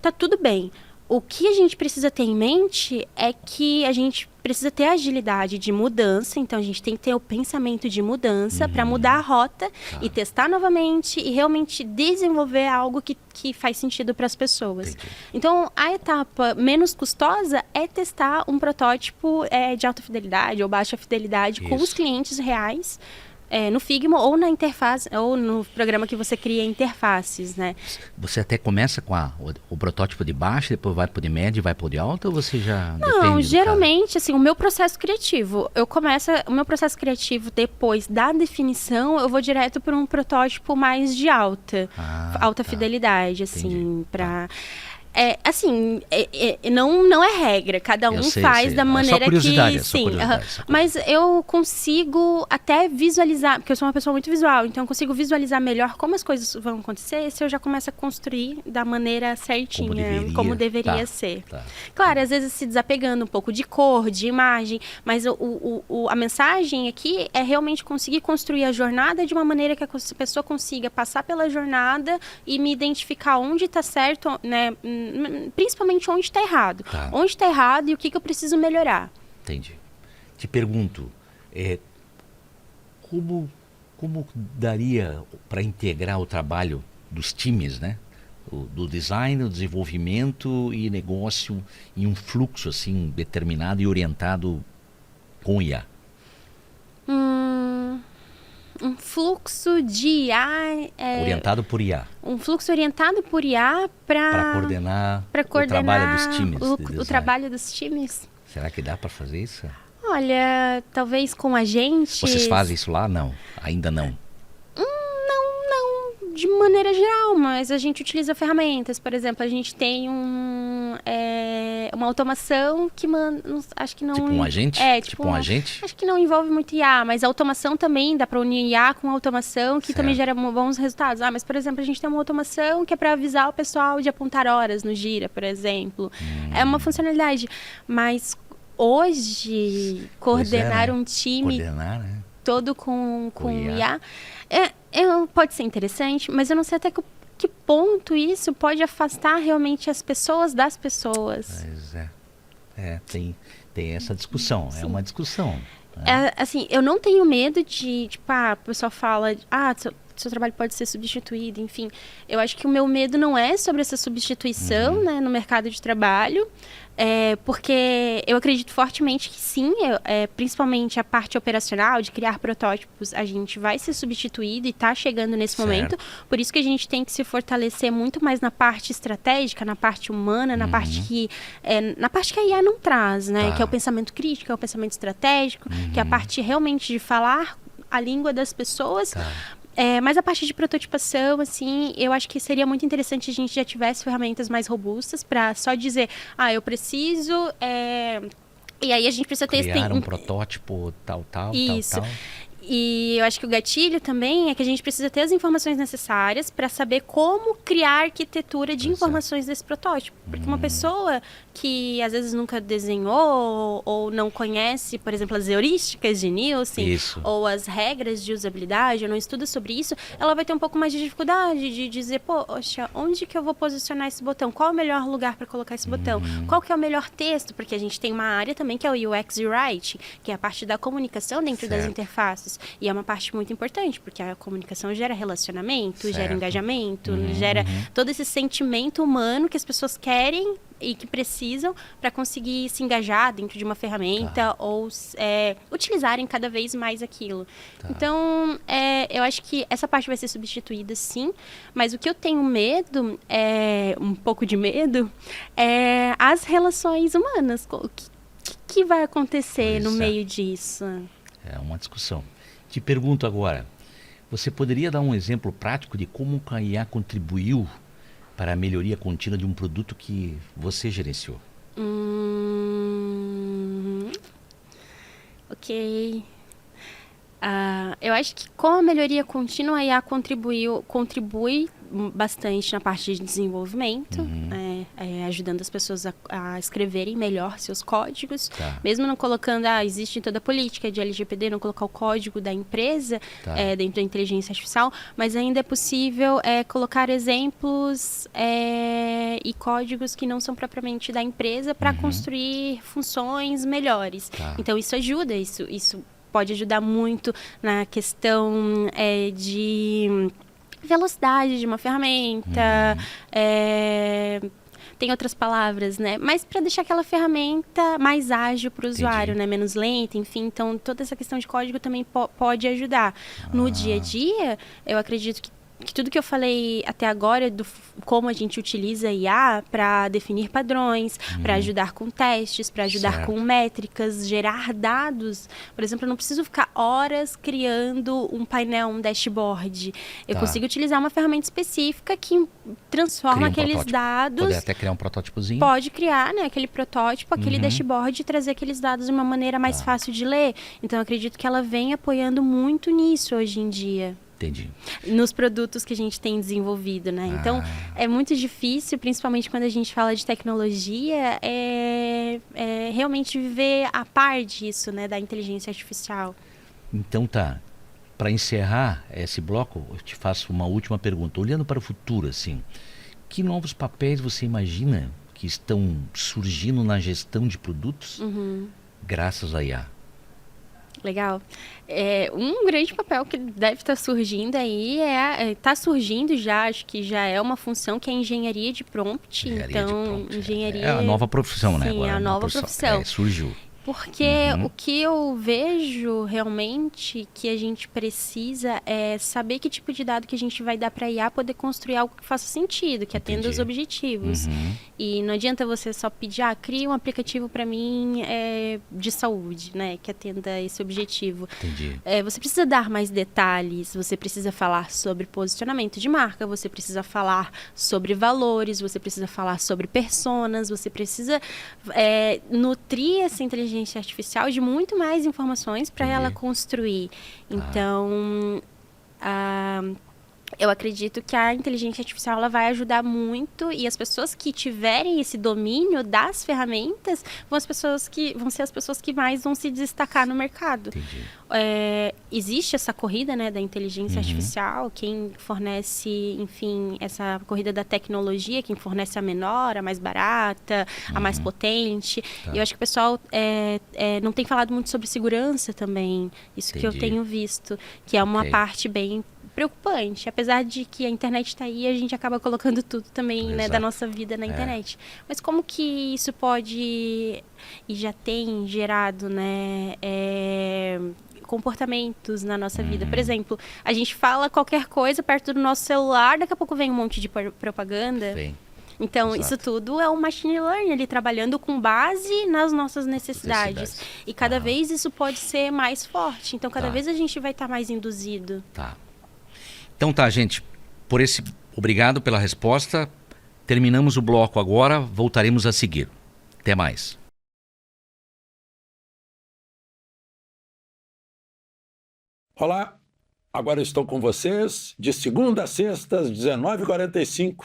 Tá tudo bem. O que a gente precisa ter em mente é que a gente precisa ter agilidade de mudança. Então, a gente tem que ter o pensamento de mudança para mudar a rota e testar novamente e realmente desenvolver algo que faz sentido para as pessoas. Entendi. Então, a etapa menos custosa é testar um protótipo de alta fidelidade ou baixa fidelidade com os clientes reais. No Figma ou na interface, ou no programa que você cria interfaces, né? Você até começa com o protótipo de baixo, depois vai para o de médio e vai para o de alta, ou você já Não, geralmente, assim, o meu processo criativo, o meu processo criativo depois da definição, eu vou direto para um protótipo mais de alta fidelidade, assim, para... não é regra, cada um faz da maneira que... Sim, mas eu consigo até visualizar, porque eu sou uma pessoa muito visual, então eu consigo visualizar melhor como as coisas vão acontecer se eu já começo a construir da maneira certinha, como deveria ser. Claro, às vezes se desapegando um pouco de cor, de imagem, mas a mensagem aqui é realmente conseguir construir a jornada de uma maneira que a pessoa consiga passar pela jornada e me identificar onde está certo, né? Principalmente onde está errado. Onde está errado e o que eu preciso melhorar. Entendi. Te pergunto, como daria para integrar o trabalho dos times, né? Do design, o desenvolvimento e negócio em um fluxo assim determinado e orientado com IA? Um fluxo de IA... orientado por IA. Um fluxo orientado por IA para coordenar o trabalho dos times. O trabalho dos times. Será que dá para fazer isso? Olha, talvez com agentes... Vocês fazem isso lá? Não, ainda não. Não, de maneira geral, mas a gente utiliza ferramentas. Por exemplo, a gente tem uma automação que acho que não... Tipo um agente? Tipo um agente? Acho que não envolve muito IA, mas a automação também dá para unir IA com automação que também gera bons resultados. Mas, por exemplo, a gente tem uma automação que é para avisar o pessoal de apontar horas no Gira, por exemplo. É uma funcionalidade, mas hoje coordenar um time todo com IA pode ser interessante, mas eu não sei até que ponto isso pode afastar realmente as pessoas das pessoas. Pois tem essa discussão, é uma discussão. Assim, eu não tenho medo de, o pessoal fala, seu trabalho pode ser substituído, enfim. Eu acho que o meu medo não é sobre essa substituição, né, no mercado de trabalho, porque eu acredito fortemente que sim, principalmente a parte operacional, de criar protótipos, a gente vai ser substituído e está chegando nesse momento. Por isso que a gente tem que se fortalecer muito mais na parte estratégica, na parte humana, na parte que a IA não traz, né? Que é o pensamento crítico, é o pensamento estratégico, que é a parte realmente de falar a língua das pessoas. Mas a parte de prototipação, assim, eu acho que seria muito interessante se a gente já tivesse ferramentas mais robustas para só dizer, eu preciso... E aí a gente precisa ter... Criar um protótipo, tal. Isso. E eu acho que o gatilho também é que a gente precisa ter as informações necessárias para saber como criar a arquitetura de informações desse protótipo. Porque uma pessoa que às vezes nunca desenhou ou não conhece, por exemplo, as heurísticas de Nielsen ou as regras de usabilidade, ou não estuda sobre isso, ela vai ter um pouco mais de dificuldade de dizer, poxa, onde que eu vou posicionar esse botão? Qual é o melhor lugar para colocar esse botão? Qual que é o melhor texto? Porque a gente tem uma área também que é o UX e Writing, que é a parte da comunicação dentro das interfaces. E é uma parte muito importante, porque a comunicação gera relacionamento, gera engajamento, gera todo esse sentimento humano que as pessoas querem e que precisam para conseguir se engajar dentro de uma ferramenta ou utilizarem cada vez mais aquilo. Então, eu acho que essa parte vai ser substituída, sim, mas o que eu tenho medo, um pouco de medo, é as relações humanas. O que vai acontecer no meio disso? É uma discussão. Te pergunto agora, você poderia dar um exemplo prático de como a IA contribuiu para a melhoria contínua de um produto que você gerenciou? Ok. Eu acho que com a melhoria contínua, a IA contribui bastante na parte de desenvolvimento, ajudando as pessoas a escreverem melhor seus códigos, mesmo não colocando, existe toda a política de LGPD, não colocar o código da empresa dentro da inteligência artificial, mas ainda é possível colocar exemplos e códigos que não são propriamente da empresa para construir funções melhores. Então isso ajuda, isso pode ajudar muito na questão de velocidade de uma ferramenta, tem outras palavras, né? Mas para deixar aquela ferramenta mais ágil para o usuário, né? Menos lenta, enfim. Então, toda essa questão de código também pode ajudar. No dia a dia, eu acredito que tudo que eu falei até agora, como a gente utiliza a IA para definir padrões, para ajudar com testes, para ajudar com métricas, gerar dados. Por exemplo, eu não preciso ficar horas criando um painel, um dashboard. Eu consigo utilizar uma ferramenta específica que transforma aqueles dados. Pode até criar um protótipozinho. Pode criar, né, aquele protótipo, aquele dashboard e trazer aqueles dados de uma maneira mais fácil de ler. Então, eu acredito que ela vem apoiando muito nisso hoje em dia. Entendi. Nos produtos que a gente tem desenvolvido, né? Então, é muito difícil, principalmente quando a gente fala de tecnologia, realmente viver a par disso, né? Da inteligência artificial. Então para encerrar esse bloco, eu te faço uma última pergunta. Olhando para o futuro, assim, que novos papéis você imagina que estão surgindo na gestão de produtos graças à IA? Legal. Um grande papel que deve estar surgindo aí está surgindo já, acho que já é uma função que é a engenharia de prompt. Engenharia... É a nova profissão, né? Sim, Agora, é a nova profissão. Surgiu. Porque o que eu vejo realmente que a gente precisa é saber que tipo de dado que a gente vai dar para a IA poder construir algo que faça sentido, que atenda os objetivos. E não adianta você só pedir, cria um aplicativo para mim de saúde, né, que atenda esse objetivo. Entendi. Você precisa dar mais detalhes, você precisa falar sobre posicionamento de marca, você precisa falar sobre valores, você precisa falar sobre personas, você precisa nutrir essa inteligência artificial de muito mais informações para ela construir. Então, eu acredito que a inteligência artificial ela vai ajudar muito e as pessoas que tiverem esse domínio das ferramentas vão ser as pessoas que mais vão se destacar no mercado. Existe essa corrida, né, da inteligência artificial, quem fornece, enfim, essa corrida da tecnologia, quem fornece a menor, a mais barata, a mais potente. E eu acho que o pessoal não tem falado muito sobre segurança também, isso que eu tenho visto, que é uma parte bem preocupante, apesar de que a internet está aí, a gente acaba colocando tudo também, né, da nossa vida na internet. Mas como que isso pode e já tem gerado, né, comportamentos na nossa vida? Por exemplo, a gente fala qualquer coisa perto do nosso celular, daqui a pouco vem um monte de propaganda. Então, isso tudo é um machine learning ali trabalhando com base nas nossas necessidades. E cada vez isso pode ser mais forte. Então, cada vez a gente vai estar mais induzido. Então gente, obrigado pela resposta. Terminamos o bloco agora, voltaremos a seguir. Até mais. Olá, agora estou com vocês de segunda a sexta às 19h45,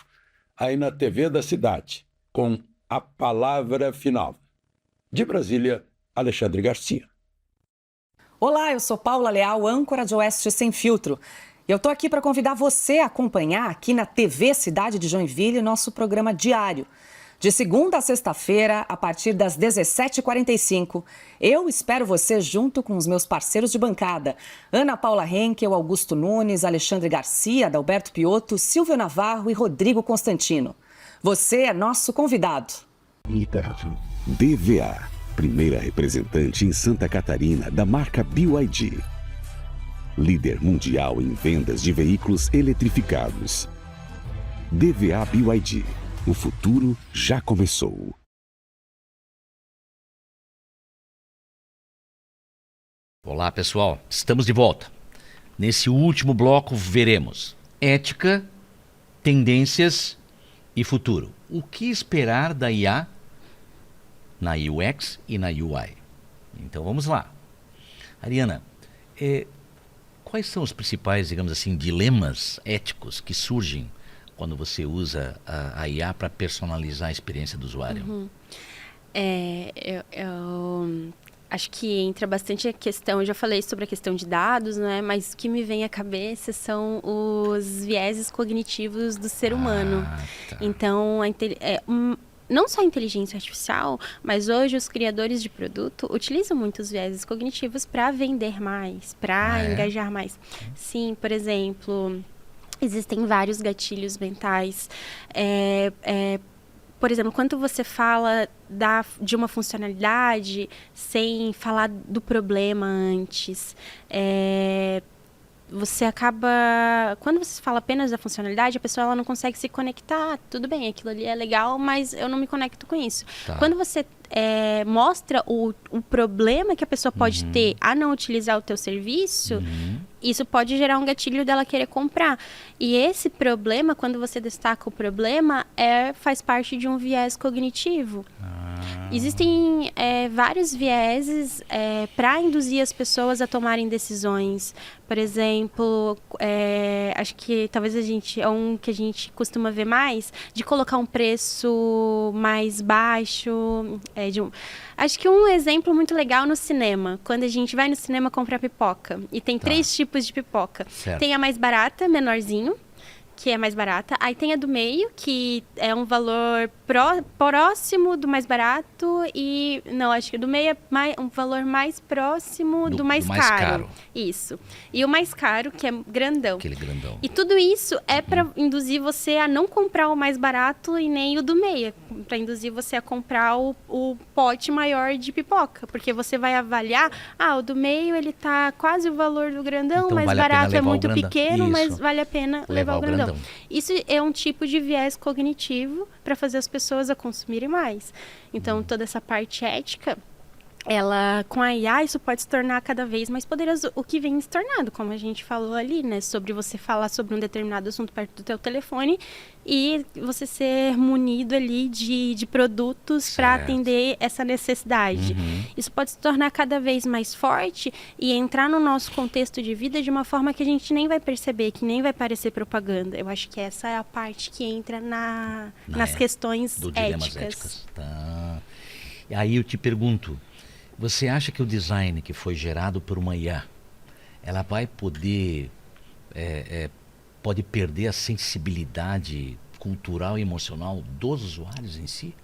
aí na TV da Cidade, com A Palavra Final. De Brasília, Alexandre Garcia. Olá, eu sou Paula Leal, âncora de Oeste Sem Filtro. Eu estou aqui para convidar você a acompanhar aqui na TV Cidade de Joinville nosso programa diário. De segunda a sexta-feira, a partir das 17h45. Eu espero você junto com os meus parceiros de bancada. Ana Paula Henkel, Augusto Nunes, Alexandre Garcia, Adalberto Piotto, Silvio Navarro e Rodrigo Constantino. Você é nosso convidado. DVA, primeira representante em Santa Catarina da marca BYD. Líder mundial em vendas de veículos eletrificados. DVA BYD, o futuro já começou. Olá, pessoal. Estamos de volta. Nesse último bloco veremos ética, tendências e futuro. O que esperar da IA na UX e na UI? Então vamos lá. Ariana, quais são os principais, digamos assim, dilemas éticos que surgem quando você usa a IA para personalizar a experiência do usuário? Eu acho que entra bastante a questão, eu já falei sobre a questão de dados, né? Mas o que me vem à cabeça são os vieses cognitivos do ser humano. Tá. Então, não só a inteligência artificial, mas hoje os criadores de produto utilizam muitos vieses cognitivos para vender mais, para engajar mais. Sim, por exemplo, existem vários gatilhos mentais. Por exemplo, quando você fala de uma funcionalidade sem falar do problema antes, você acaba... Quando você fala apenas da funcionalidade, a pessoa ela não consegue se conectar. Tudo bem, aquilo ali é legal, mas eu não me conecto com isso. Tá. Quando você mostra o problema que a pessoa pode ter a não utilizar o teu serviço, isso pode gerar um gatilho dela querer comprar. E esse problema, quando você destaca o problema, faz parte de um viés cognitivo. Existem vários vieses para induzir as pessoas a tomarem decisões. Por exemplo, acho que talvez é um que a gente costuma ver mais, de colocar um preço mais baixo. Acho que um exemplo muito legal no cinema, quando a gente vai no cinema comprar pipoca, e tem 3 tipos de pipoca. Certo. Tem a mais barata, menorzinho, que é mais barata. Aí tem a do meio, que é um valor próximo do mais barato. E, não, acho que do meio é um valor mais próximo do mais caro. Isso. E o mais caro, que é grandão. Aquele grandão. E tudo isso é para induzir você a não comprar o mais barato e nem o do meio. Para induzir você a comprar o pote maior de pipoca. Porque você vai avaliar, o do meio ele tá quase o valor do grandão, Então, o mais vale a pena barato é levar o muito grandão. pequeno, Isso. mas vale a pena levar o grandão. Isso é um tipo de viés cognitivo para fazer as pessoas a consumirem mais. Então, toda essa parte ética, com a IA, isso pode se tornar cada vez mais poderoso, o que vem se tornando, como a gente falou ali, né? Sobre você falar sobre um determinado assunto perto do teu telefone e você ser munido ali de produtos para atender essa necessidade. Isso pode se tornar cada vez mais forte e entrar no nosso contexto de vida de uma forma que a gente nem vai perceber, que nem vai parecer propaganda. Eu acho que essa é a parte que entra nas questões do dilemas éticas. éticas. Tá. E aí eu te pergunto, você acha que o design que foi gerado por uma IA, ela vai poder pode perder a sensibilidade cultural e emocional dos usuários em si?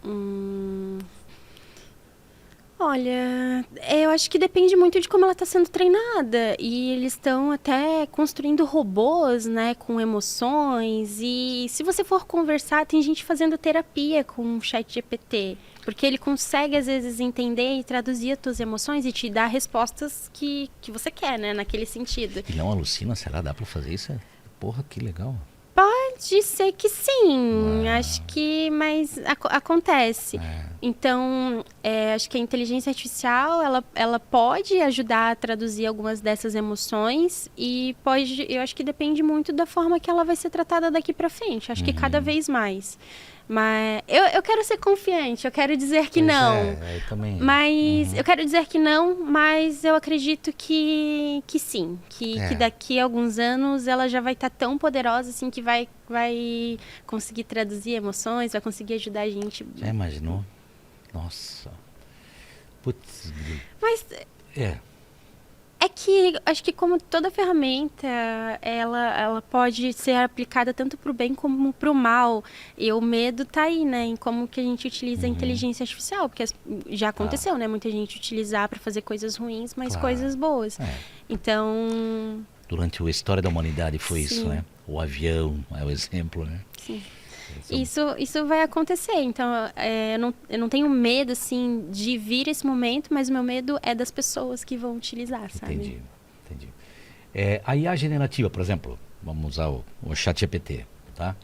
Olha, eu acho que depende muito de como ela está sendo treinada. E eles estão até construindo robôs, né, com emoções. E se você for conversar, tem gente fazendo terapia com o ChatGPT. Porque ele consegue, às vezes, entender e traduzir as tuas emoções e te dar respostas que você quer, né, naquele sentido. E não alucina? Será? Dá pra fazer isso? Porra, que legal. Pode ser que sim, acho que, mas acontece. Então, acho que a inteligência artificial, ela pode ajudar a traduzir algumas dessas emoções e eu acho que depende muito da forma que ela vai ser tratada daqui para frente. Acho que cada vez mais. Mas eu quero ser confiante, eu quero dizer que não. Eu também. Mas eu quero dizer que não, mas eu acredito que sim. Que daqui a alguns anos ela já vai estar tão poderosa assim que vai conseguir traduzir emoções, vai conseguir ajudar a gente. Já imaginou? Nossa. Putz. Mas é que acho que como toda ferramenta, ela pode ser aplicada tanto para o bem como para o mal. E o medo tá aí, né? Em como que a gente utiliza a inteligência artificial. Porque já aconteceu, né? Muita gente utilizar para fazer coisas ruins, mas coisas boas. Então... Durante a história da humanidade foi Sim. isso, né? O avião é o exemplo, né? Sim. Isso vai acontecer. Então, eu não tenho medo, assim, de vir esse momento, mas o meu medo é das pessoas que vão utilizar, sabe? Entendi. A IA generativa, por exemplo, vamos usar o ChatGPT, tá?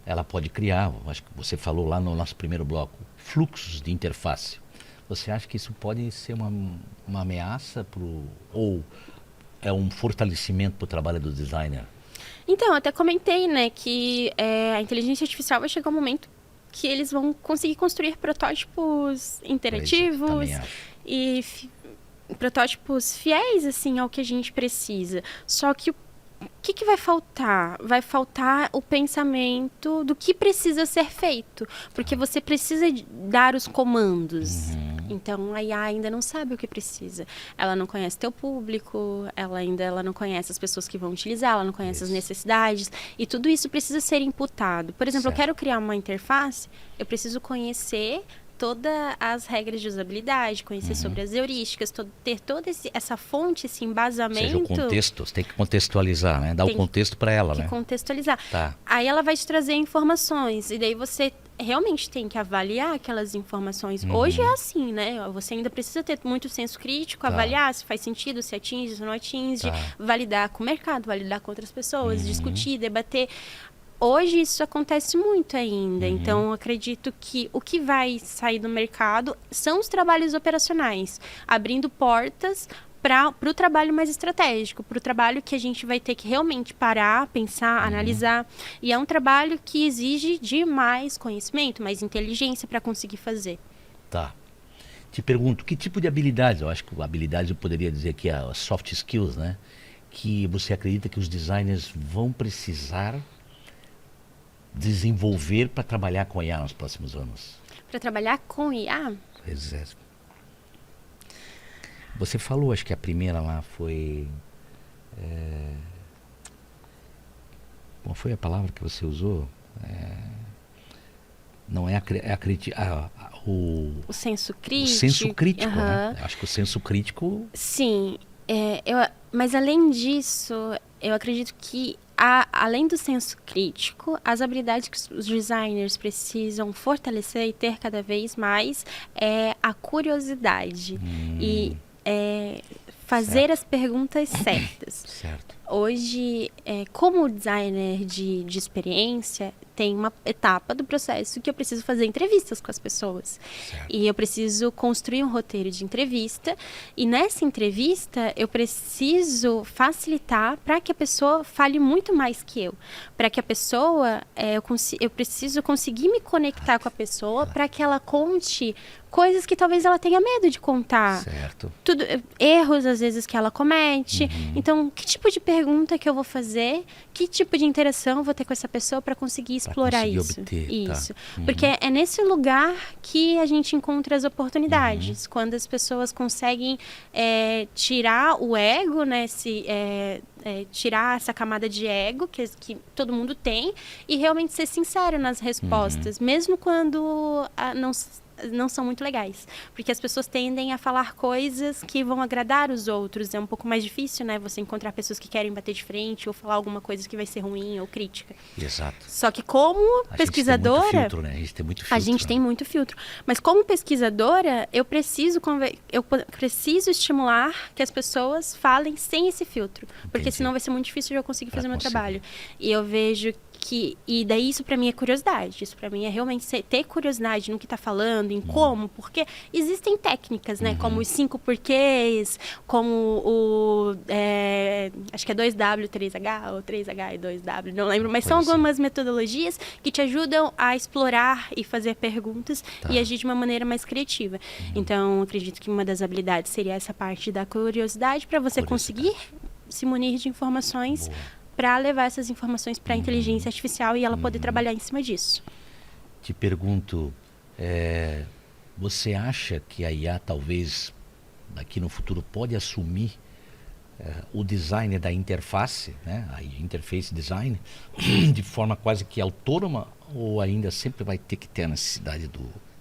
Ela pode criar, acho que você falou lá no nosso primeiro bloco, fluxos de interface. Você acha que isso pode ser uma ameaça ou é um fortalecimento para o trabalho do designer? Então, eu até comentei, né, que a inteligência artificial vai chegar um momento que eles vão conseguir construir protótipos interativos e protótipos fiéis, assim, ao que a gente precisa. Só que o que vai faltar? Vai faltar o pensamento do que precisa ser feito. Porque você precisa dar os comandos. Então, a IA ainda não sabe o que precisa. Ela não conhece teu público, ela não conhece as pessoas que vão utilizar, ela não conhece as necessidades. E tudo isso precisa ser imputado. Por exemplo, eu quero criar uma interface, eu preciso conhecer todas as regras de usabilidade, conhecer sobre as heurísticas, ter toda essa fonte, esse embasamento. Ou seja, o contexto, você tem que contextualizar, né? Dar o contexto para ela, né? Contextualizar. Tá. Aí ela vai te trazer informações, e daí você realmente tem que avaliar aquelas informações. Hoje é assim, né? Você ainda precisa ter muito senso crítico, avaliar se faz sentido, se atinge, se não atinge, validar com o mercado, validar com outras pessoas, discutir, debater. Hoje isso acontece muito ainda, então eu acredito que o que vai sair do mercado são os trabalhos operacionais, abrindo portas para o trabalho mais estratégico, para o trabalho que a gente vai ter que realmente parar, pensar, analisar. E é um trabalho que exige de mais conhecimento, mais inteligência para conseguir fazer. Tá. Te pergunto, que tipo de habilidades, eu acho que habilidades eu poderia dizer que é as soft skills, né? Que você acredita que os designers vão precisar desenvolver para trabalhar com IA nos próximos anos? Para trabalhar com IA? Pois é. Você falou, acho que a primeira lá foi... Qual foi a palavra que você usou? Não é o senso crítico. O senso crítico, né? Acho que o senso crítico... Sim. Mas além disso, eu acredito que além do senso crítico, as habilidades que os designers precisam fortalecer e ter cada vez mais é a curiosidade e fazer as perguntas certas. Certo. Hoje, como designer de experiência, tem uma etapa do processo que eu preciso fazer entrevistas com as pessoas. Certo. E eu preciso construir um roteiro de entrevista. E nessa entrevista, eu preciso facilitar para que a pessoa fale muito mais que eu. Para que a pessoa, eu preciso conseguir me conectar com a pessoa para que ela conte coisas que talvez ela tenha medo de contar. Certo. Erros, às vezes, que ela comete. Então, que tipo de pergunta que eu vou fazer? Que tipo de interação eu vou ter com essa pessoa para conseguir explorar isso? Isso. Porque é nesse lugar que a gente encontra as oportunidades. Quando as pessoas conseguem tirar o ego, né? Tirar essa camada de ego que todo mundo tem e realmente ser sincero nas respostas. Mesmo quando não são muito legais. Porque as pessoas tendem a falar coisas que vão agradar os outros. É um pouco mais difícil, né? Você encontrar pessoas que querem bater de frente ou falar alguma coisa que vai ser ruim ou crítica. Exato. Só que como pesquisadora... A gente tem muito filtro, né? A gente tem muito filtro. A gente tem muito filtro. Mas como pesquisadora, eu preciso estimular que as pessoas falem sem esse filtro. Porque senão vai ser muito difícil de eu conseguir fazer meu trabalho. E eu vejo e daí isso pra mim é curiosidade. Isso pra mim é realmente ter curiosidade no que tá falando, em como, porque existem técnicas, né? Como os 5 porquês, como acho que é 2W, 3H, ou 3H e 2W, não lembro, mas são algumas metodologias que te ajudam a explorar e fazer perguntas e agir de uma maneira mais criativa. Então, acredito que uma das habilidades seria essa parte da curiosidade para você conseguir se munir de informações para levar essas informações para a inteligência artificial e ela poder trabalhar em cima disso. Te pergunto, você acha que a IA talvez daqui no futuro pode assumir o design da interface, né? A interface design, de forma quase que autônoma, ou ainda sempre vai ter que ter a necessidade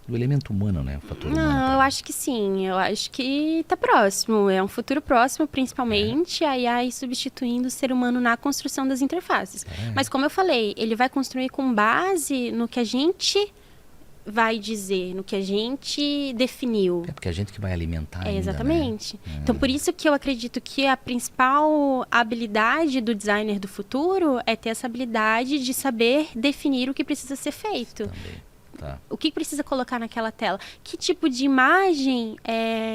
do elemento humano, né? O fator humano. Não, eu acho que sim. Eu acho que tá próximo. É um futuro próximo, principalmente a IA substituindo o ser humano na construção das interfaces. Mas como eu falei, ele vai construir com base no que a gente vai dizer, no que a gente definiu. É porque a gente que vai alimentar ainda, Exatamente. né? Então, por isso que eu acredito que a principal habilidade do designer do futuro é ter essa habilidade de saber definir o que precisa ser feito. Também. Tá. O que precisa colocar naquela tela? Que tipo de imagem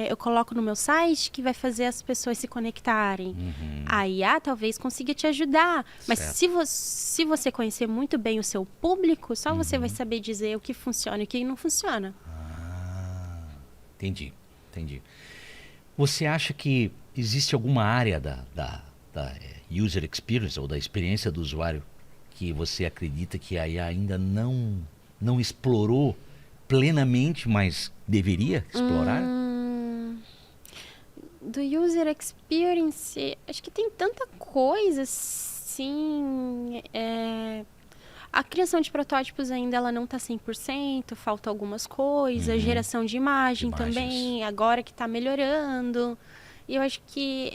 eu coloco no meu site que vai fazer as pessoas se conectarem? A IA talvez consiga te ajudar. Mas se você conhecer muito bem o seu público, só você vai saber dizer o que funciona e o que não funciona. Entendi. Você acha que existe alguma área da user experience ou da experiência do usuário que você acredita que a IA ainda não explorou plenamente, mas deveria explorar? Do user experience, acho que tem tanta coisa, sim. A criação de protótipos ainda ela não está 100%, falta algumas coisas. Geração de imagem também, agora que está melhorando. E eu acho que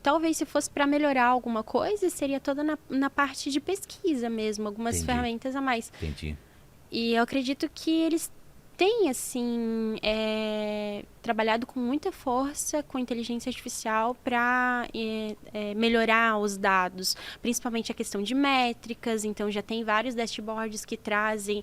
talvez se fosse para melhorar alguma coisa, seria toda na parte de pesquisa mesmo, algumas ferramentas a mais. Entendi. E eu acredito que eles têm, assim, trabalhado com muita força com inteligência artificial para melhorar os dados, principalmente a questão de métricas. Então, já tem vários dashboards que trazem,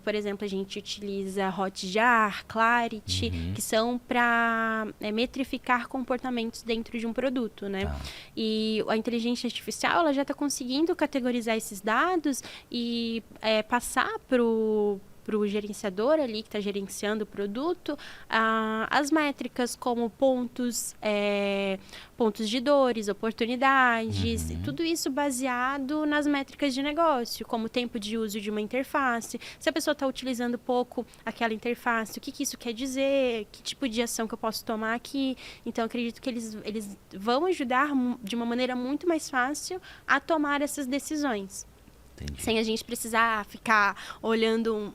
por exemplo, a gente utiliza Hotjar, Clarity, que são para metrificar comportamentos dentro de um produto, né? E a inteligência artificial, ela já está conseguindo categorizar esses dados e passar para o gerenciador ali que está gerenciando o produto, as métricas como pontos de dores, oportunidades, tudo isso baseado nas métricas de negócio, como tempo de uso de uma interface, se a pessoa está utilizando pouco aquela interface, o que isso quer dizer, que tipo de ação que eu posso tomar aqui. Então, acredito que eles vão ajudar de uma maneira muito mais fácil a tomar essas decisões. Entendi. Sem a gente precisar ficar olhando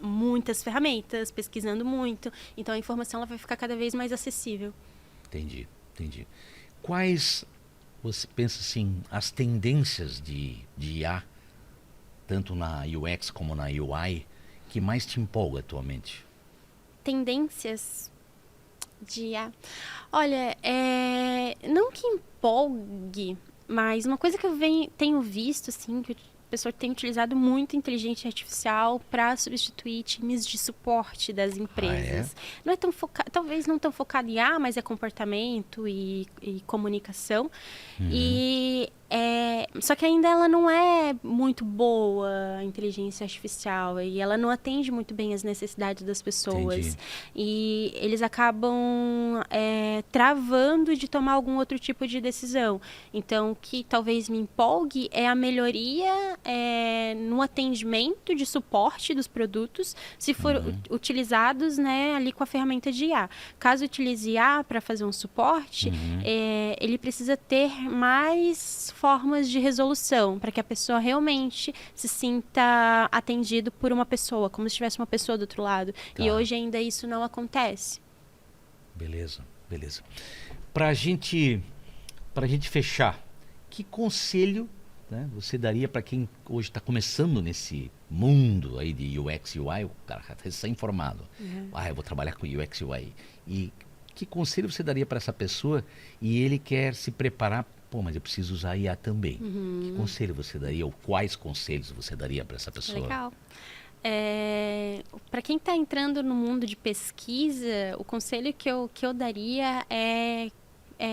muitas ferramentas, pesquisando muito. Então, a informação ela vai ficar cada vez mais acessível. Entendi. Quais, você pensa assim, as tendências de IA, tanto na UX como na UI, que mais te empolga atualmente? Tendências de IA? Olha, não que empolgue, mas uma coisa que eu tenho visto, assim, que o pessoal tem utilizado muito inteligência artificial para substituir times de suporte das empresas. Não é tão talvez não tão focado em IA, mas é comportamento e comunicação. Só que ainda ela não é muito boa, a inteligência artificial, e ela não atende muito bem as necessidades das pessoas. Entendi. E eles acabam travando de tomar algum outro tipo de decisão. Então, o que talvez me empolgue é a melhoria no atendimento de suporte dos produtos, se for utilizados, né, ali com a ferramenta de IA. Caso utilize IA para fazer um suporte, ele precisa ter mais formas de resolução, para que a pessoa realmente se sinta atendido por uma pessoa, como se tivesse uma pessoa do outro lado. E hoje ainda isso não acontece. Beleza. Pra gente fechar, que conselho, né, você daria para quem hoje está começando nesse mundo aí de UX e UI, o cara recém-formado? Eu vou trabalhar com UX e UI. E que conselho você daria para essa pessoa e ele quer se preparar? Mas eu preciso usar IA também. Que conselho você daria, ou quais conselhos você daria para essa pessoa? Legal. Para quem está entrando no mundo de pesquisa, o conselho que eu daria é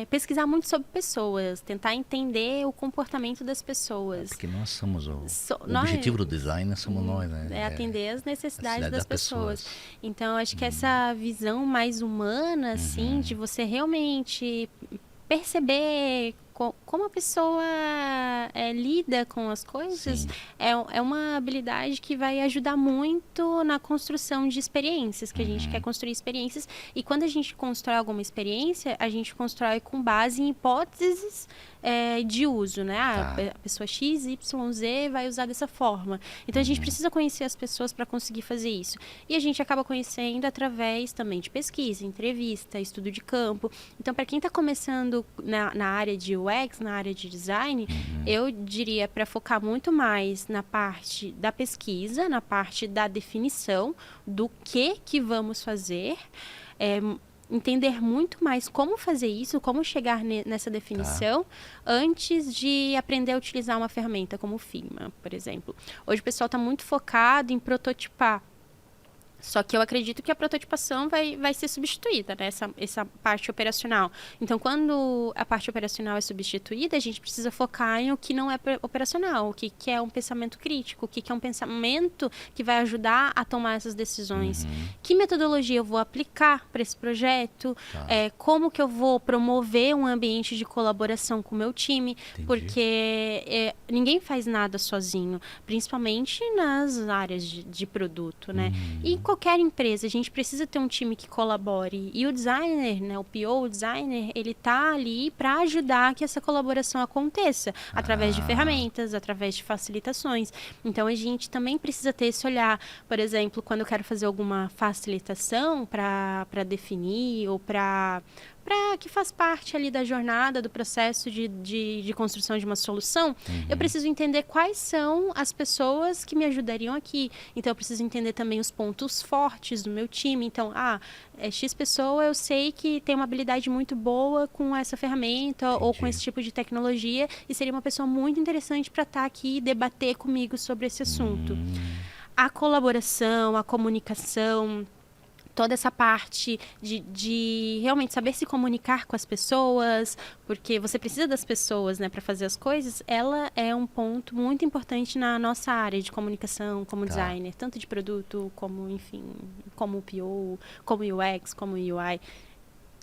pesquisar muito sobre pessoas, tentar entender o comportamento das pessoas. Porque nós somos o objetivo do design, somos nós, né? É atender as necessidades das pessoas. Então, acho que essa visão mais humana, assim, de você realmente perceber como a pessoa lida com as coisas, é uma habilidade que vai ajudar muito na construção de experiências, que a gente quer construir experiências. E quando a gente constrói alguma experiência, a gente constrói com base em hipóteses de uso, né? A pessoa X, Y, Z vai usar dessa forma. Então, a gente precisa conhecer as pessoas para conseguir fazer isso. E a gente acaba conhecendo através também de pesquisa, entrevista, estudo de campo. Então, para quem está começando na área de UX, na área de design, eu diria para focar muito mais na parte da pesquisa, na parte da definição do que vamos fazer, entender muito mais como fazer isso, como chegar nessa definição, antes de aprender a utilizar uma ferramenta como o Figma, por exemplo. Hoje o pessoal está muito focado em prototipar. Só que eu acredito que a prototipação vai ser substituída, né? Essa parte operacional. Então, quando a parte operacional é substituída, a gente precisa focar em o que não é operacional, o que é um pensamento crítico, o que é um pensamento que vai ajudar a tomar essas decisões. Que metodologia eu vou aplicar para esse projeto? Como que eu vou promover um ambiente de colaboração com o meu time? Entendi. Porque ninguém faz nada sozinho, principalmente nas áreas de produto, né? E qualquer empresa, a gente precisa ter um time que colabore. E o designer, né, o PO, o designer, ele tá ali para ajudar que essa colaboração aconteça, através de ferramentas, através de facilitações. Então, a gente também precisa ter esse olhar. Por exemplo, quando eu quero fazer alguma facilitação para definir ou para que faz parte ali da jornada, do processo de construção de uma solução, eu preciso entender quais são as pessoas que me ajudariam aqui. Então, eu preciso entender também os pontos fortes do meu time. Então, X pessoa eu sei que tem uma habilidade muito boa com essa ferramenta ou com esse tipo de tecnologia e seria uma pessoa muito interessante para estar aqui e debater comigo sobre esse assunto. A colaboração, a comunicação, toda essa parte de realmente saber se comunicar com as pessoas, porque você precisa das pessoas, né, para fazer as coisas, ela é um ponto muito importante na nossa área de comunicação como designer, tanto de produto como, enfim, como PO, como UX, como UI.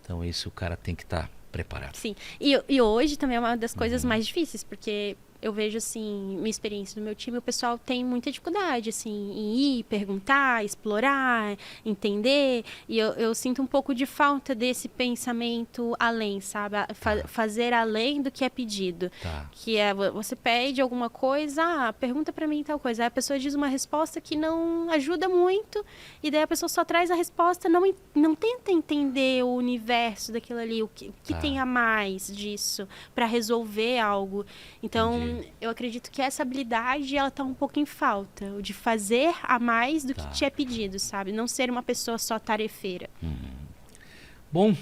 Então, isso o cara tem que estar preparado. Sim, e hoje também é uma das coisas mais difíceis, porque eu vejo, assim, minha experiência no meu time, o pessoal tem muita dificuldade, assim, em ir, perguntar, explorar, entender. E eu sinto um pouco de falta desse pensamento além, sabe? Fazer além do que é pedido. Que é, você pede alguma coisa, pergunta pra mim tal coisa. Aí a pessoa diz uma resposta que não ajuda muito, e daí a pessoa só traz a resposta, não tenta entender o universo daquilo ali, o que tem a mais disso, pra resolver algo. Então, eu acredito que essa habilidade, ela tá um pouco em falta. O de fazer a mais do que te é pedido, sabe? Não ser uma pessoa só tarefeira. Bom,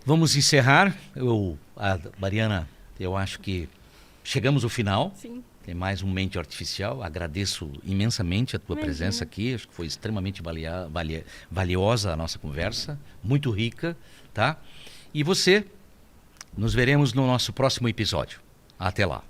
vamos encerrar. Mariana, eu acho que chegamos ao final. Sim. Tem mais um Mente Artificial. Agradeço imensamente a tua presença aqui. Acho que foi extremamente valiosa a nossa conversa. Muito rica, tá? E você, nos veremos no nosso próximo episódio. Até lá.